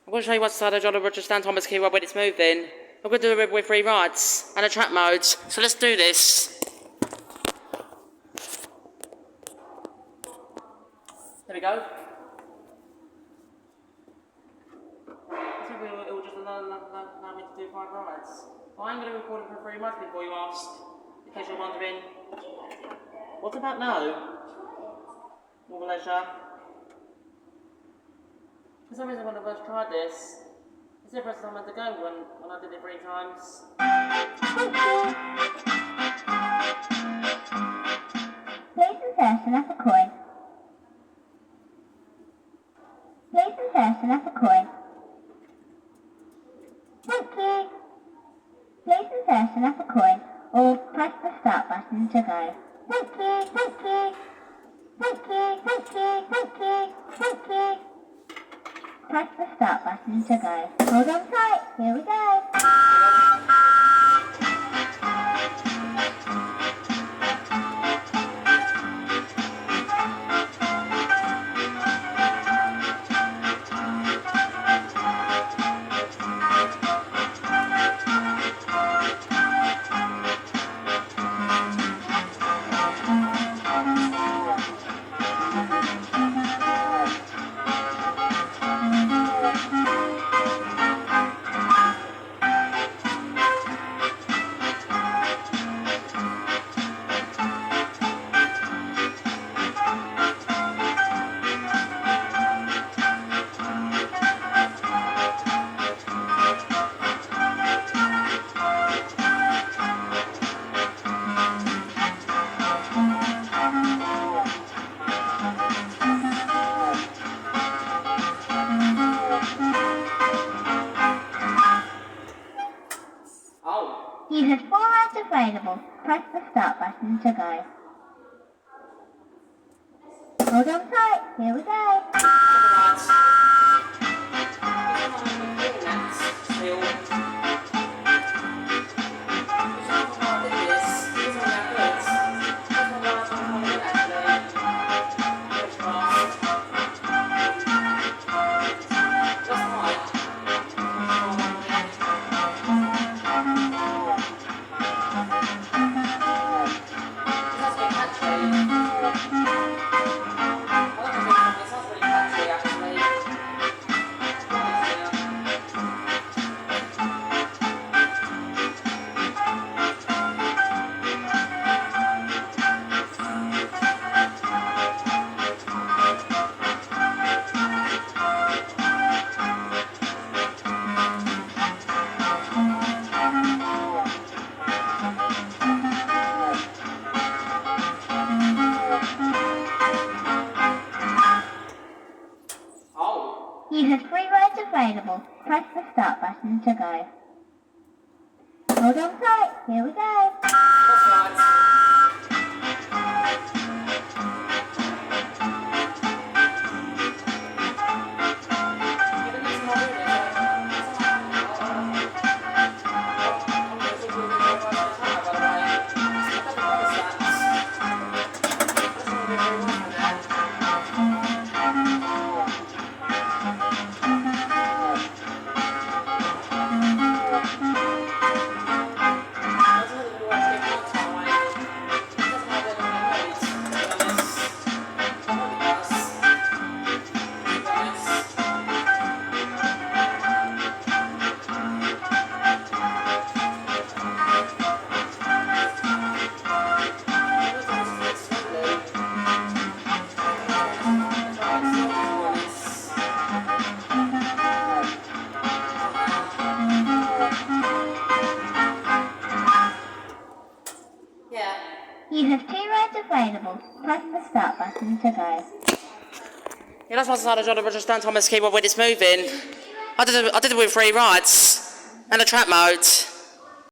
I'm going to show you what's inside a Jolly Roger Stan Thomas keyboard when it's moving. I'm going to do it with 3 rides and a track mode. So let's do this. There we go. It will just allow me to do 5 rides. Well, I'm going to record it for 3 rides before you ask, in case you're wondering. What about now? More leisure. For some reason when I first tried this, it's the first time I had to go when I did it 3 times. Place and first and up a coin. Place and first and up a coin. Thank you. Place and first and up a coin, or press the start button to go. Thank you, thank you. Thank you, thank you, thank you, thank you. Press the start button to go. Hold on tight, here we go. You have 4 rides available. Press the start button to go. Hold on tight, here we go. You have 3 rides available. Press the start button to go. Hold on tight, here we go. You have 2 rides available. Press the start button to go. Yeah, that's what's inside a Jolly Roger Stan Thomas keyboard when it's moving. I did it with 3 rides and a track mode.